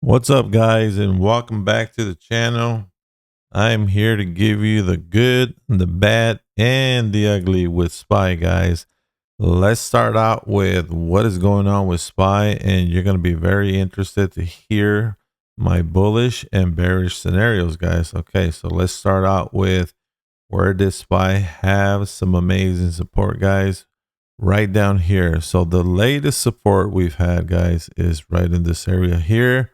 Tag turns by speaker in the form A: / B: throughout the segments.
A: What's up, guys, and welcome back to the channel. I'm here to give you the good, the bad, and the ugly with SPY, guys. Let's start out with what is going on with SPY, and you're going to be very interested to hear my bullish and bearish scenarios, guys. Okay, so let's start out with where did SPY have some amazing support, guys. Right down here. So the latest support we've had, guys, is right in this area here.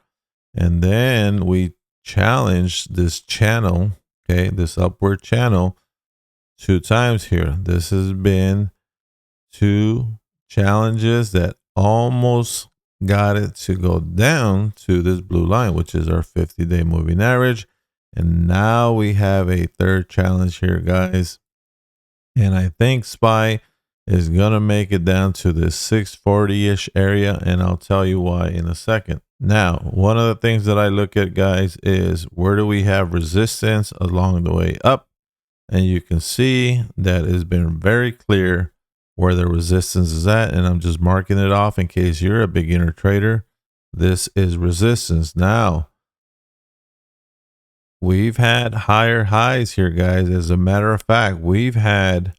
A: And then we challenged this channel, okay, this upward channel 2 times here. This has been 2 challenges that almost got it to go down to this blue line, which is our 50-day moving average. And now we have a third challenge here, guys. And I think SPY is going to make it down to this 640-ish area, and I'll tell you why in a second. Now, one of the things that I look at, guys, is where do we have resistance along the way up? And you can see that it's been very clear where the resistance is at, and I'm just marking it off in case you're a beginner trader. This is resistance. Now, we've had higher highs here, guys. As a matter of fact, we've had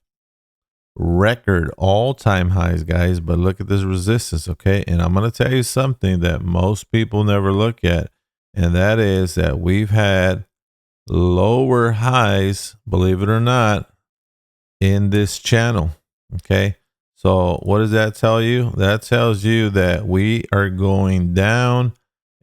A: record all-time highs, guys, but look at this resistance. Okay, and I'm going to tell you something that most people never look at, and that is that we've had lower highs, believe it or not, in this channel. Okay, so what does that tell you? That tells you that we are going down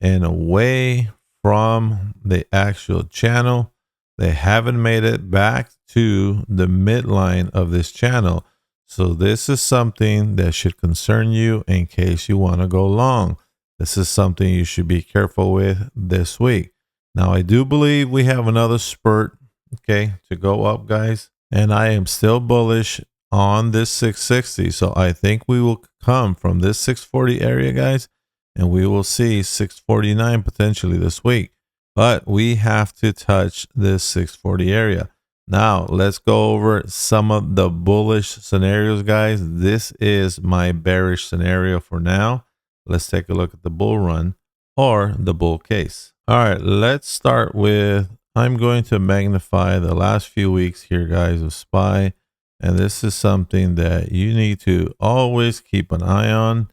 A: and away from the actual channel. They haven't made it back to the midline of this channel. So this is something that should concern you in case you want to go long. This is something you should be careful with this week. Now, I do believe we have another spurt, okay, to go up, guys. And I am still bullish on this 660. So I think we will come from this 640 area, guys, and we will see 649 potentially this week. But we have to touch this 640 area. Now, let's go over some of the bullish scenarios, guys. This is my bearish scenario for now. Let's take a look at the bull run or the bull case. All right, let's start with, I'm going to magnify the last few weeks here, guys, of SPY. And this is something that you need to always keep an eye on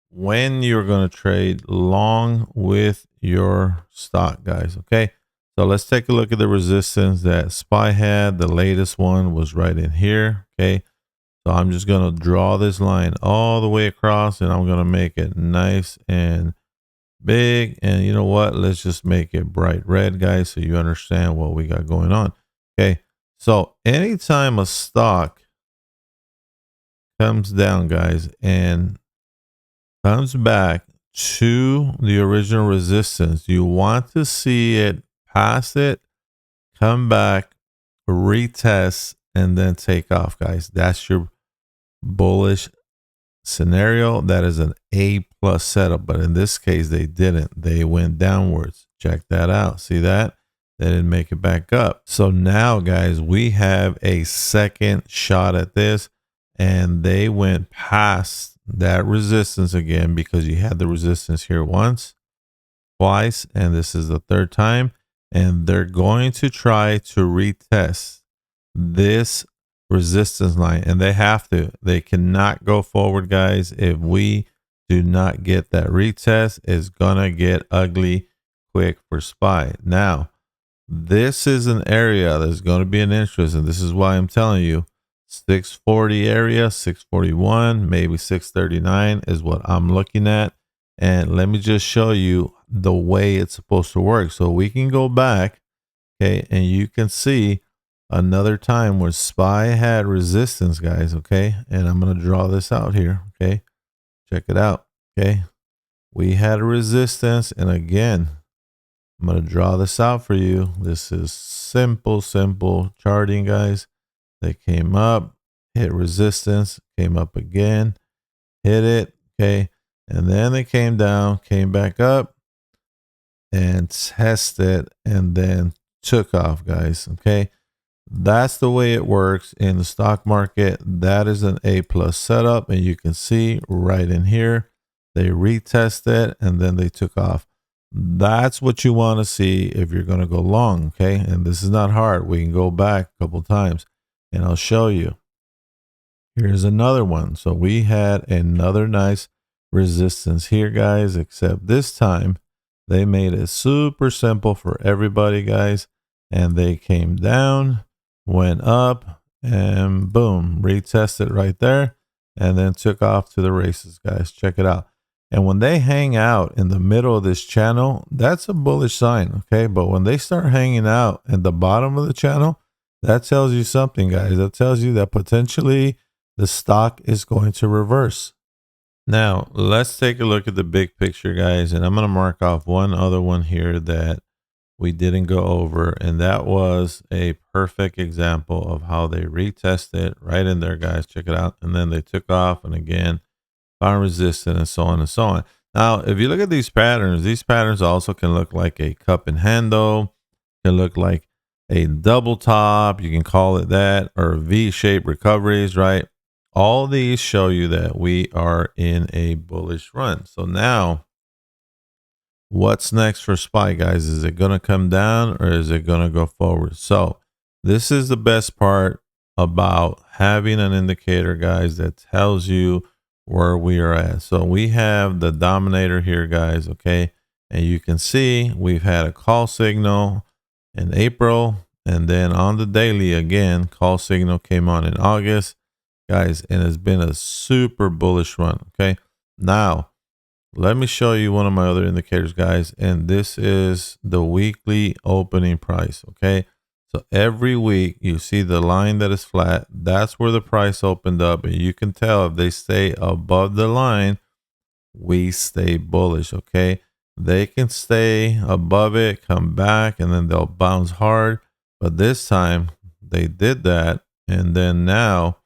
A: when you're going to trade long with your stock, guys. Okay, so let's take a look at the resistance that SPY had. The latest one was right in here. Okay, so I'm just going to draw this line all the way across, and I'm going to make it nice and big. And you know what, let's just make it bright red, guys, so you understand what we got going on. Okay, so anytime a stock comes down, guys, and comes back to the original resistance, you want to see it pass it, come back, retest, and then take off, guys. That's your bullish scenario. That is an A+ setup, but in this case they didn't. They went downwards. Check that out. See that? They didn't make it back up. So now, guys, we have a second shot at this, and they went past that resistance again, because you had the resistance here once, twice, and this is the third time. And they're going to try to retest this resistance line, and they have to. They cannot go forward, guys. If we do not get that retest, it's gonna get ugly quick for SPY. Now, this is an area that's going to be an interest, and this is why I'm telling you 640 area, 641, maybe 639 is what I'm looking at. And let me just show you the way it's supposed to work. So we can go back, okay, and you can see another time where SPY had resistance, guys, okay? And I'm going to draw this out here, okay? Check it out, okay? We had a resistance, and again, I'm going to draw this out for you. This is simple charting, guys. They came up, hit resistance, came up again, hit it, okay? And then they came down, came back up, and tested, and then took off, guys, okay? That's the way it works in the stock market. That is an A+ setup, and you can see right in here, they retested, and then they took off. That's what you want to see if you're going to go long. Okay. And this is not hard. We can go back a couple times and I'll show you. Here's another one. So we had another nice resistance here, guys, except this time they made it super simple for everybody, guys. And they came down, went up, and boom, retested right there, and then took off to the races, guys. Check it out. And when they hang out in the middle of this channel, that's a bullish sign, okay? But when they start hanging out at the bottom of the channel, that tells you something, guys. That tells you that potentially the stock is going to reverse. Now, let's take a look at the big picture, guys. And I'm going to mark off one other one here that we didn't go over. And that was a perfect example of how they retested right in there, guys. Check it out. And then they took off and again, found resistance and so on and so on. Now, if you look at these patterns also can look like a cup and handle, can look like a double top. You can call it that, or V-shaped recoveries, right? All these show you that we are in a bullish run. So now what's next for SPY, guys? Is it going to come down or is it going to go forward? So this is the best part about having an indicator, guys, that tells you where we are at. So we have the dominator here, guys. Okay. And you can see we've had a call signal in April, and then on the daily again, call signal came on in August, guys, and it's been a super bullish run. Okay. Now let me show you one of my other indicators, guys. And this is the weekly opening price. Okay. So every week you see the line that is flat. That's where the price opened up. And you can tell if they stay above the line, we stay bullish. Okay. They can stay above it, come back, and then they'll bounce hard. But this time they did that. And then now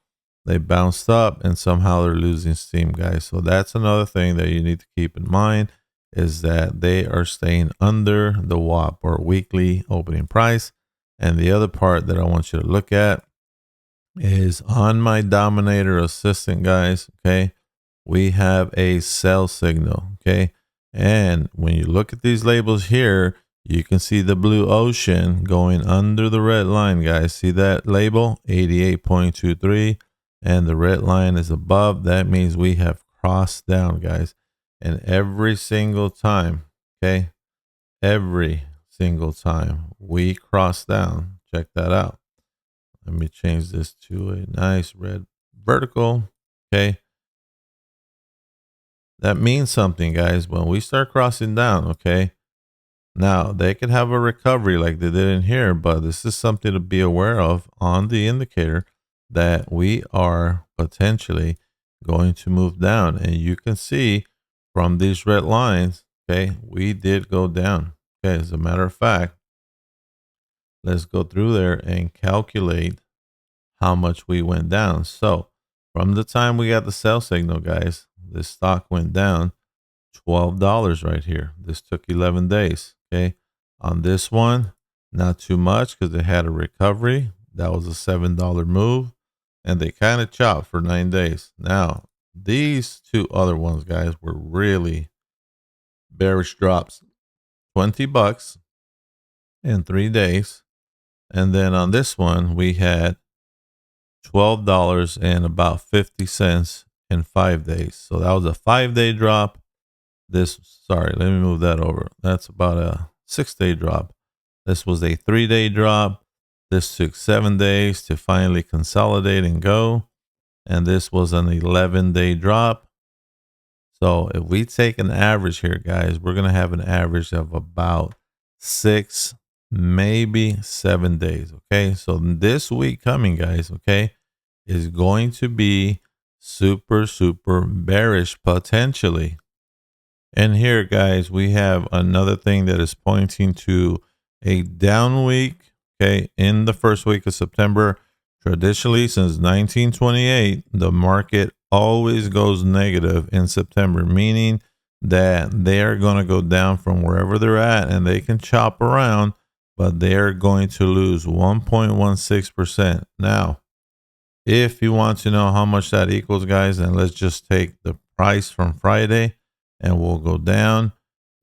A: they bounced up and somehow they're losing steam, guys. So that's another thing that you need to keep in mind, is that they are staying under the WAP, or weekly opening price. And the other part that I want you to look at is on my dominator assistant, guys. Okay. We have a sell signal. Okay. And when you look at these labels here, you can see the blue ocean going under the red line, guys. See that label 88.23, and the red line is above. That means we have crossed down, guys. And every single time, okay, every single time we cross down, check that out. Let me change this to a nice red vertical. Okay. That means something, guys. When we start crossing down, okay, now they can have a recovery like they did in here, but this is something to be aware of on the indicator, that we are potentially going to move down. And you can see from these red lines, okay, we did go down. Okay, as a matter of fact, let's go through there and calculate how much we went down. So from the time we got the sell signal, guys, this stock went down $12 right here. This took 11 days. Okay. On this one, not too much because they had a recovery. That was a $7 move, and they kind of chopped for 9 days. Now, these two other ones, guys, were really bearish drops. $20 in 3 days. And then on this one, we had $12 and about 50 cents in 5 days. So that was a 5-day drop. Sorry, let me move that over. That's about a 6-day drop. This was a 3-day drop. This took 7 days to finally consolidate and go. And this was an 11-day drop. So if we take an average here, guys, we're going to have an average of about 6, maybe 7 days. Okay. So this week coming, guys, okay, is going to be super, super bearish potentially. And here, guys, we have another thing that is pointing to a down week. Okay. In the first week of September, traditionally since 1928, the market always goes negative in September, meaning that they are going to go down from wherever they're at, and they can chop around, but they're going to lose 1.16%. Now, if you want to know how much that equals, guys, then let's just take the price from Friday and we'll go down.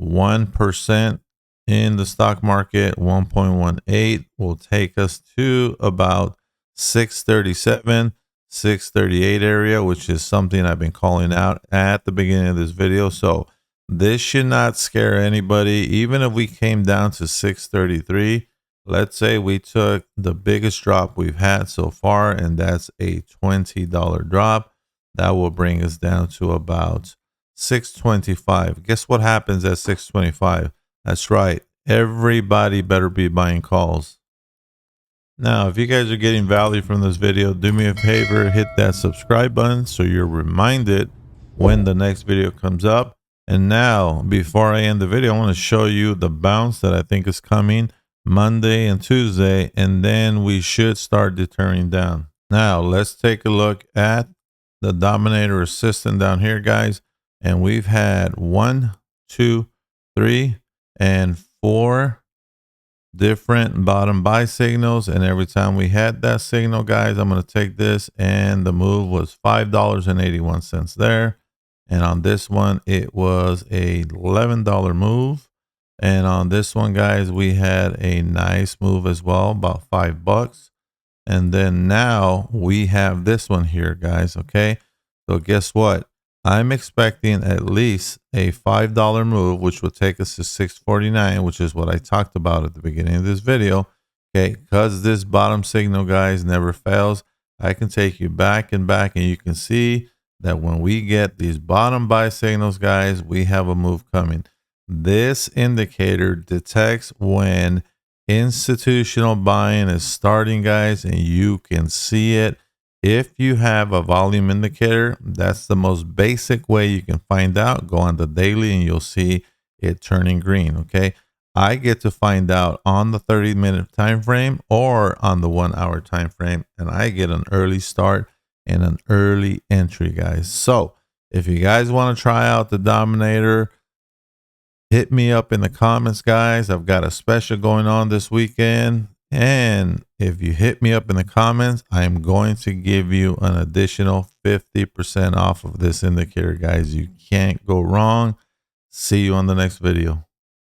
A: 1% in the stock market, 1.18 will take us to about 637, 638 area, which is something I've been calling out at the beginning of this video. So this should not scare anybody. Even if we came down to 633, let's say we took the biggest drop we've had so far, and that's a $20 drop. That will bring us down to about 625. Guess what happens at 625? That's right. Everybody better be buying calls. Now, if you guys are getting value from this video, do me a favor, hit that subscribe button so you're reminded when the next video comes up. And now, before I end the video, I want to show you the bounce that I think is coming Monday and Tuesday, and then we should start deterring down. Now, let's take a look at the Dominator Assistant down here, guys. And we've had 1, 2, 3, and 4 different bottom buy signals. And every time we had that signal, guys, I'm going to take this, and the move was $5.81 there. And on this one, it was a $11 move. And on this one, guys, we had a nice move as well, about $5. And then now we have this one here, guys. Okay. So guess what? I'm expecting at least a $5 move, which will take us to 649, which is what I talked about at the beginning of this video. Okay. Because this bottom signal, guys, never fails. I can take you back and back, and you can see that when we get these bottom buy signals, guys, we have a move coming. This indicator detects when institutional buying is starting, guys, and you can see it. If you have a volume indicator, that's the most basic way you can find out. Go on the daily and you'll see it turning green. Okay. I get to find out on the 30-minute time frame or on the 1 hour time frame, and I get an early start and an early entry, guys. So if you guys want to try out the Dominator, hit me up in the comments, guys. I've got a special going on this weekend. And if you hit me up in the comments, I'm going to give you an additional 50% off of this indicator, guys. You can't go wrong. See you on the next video.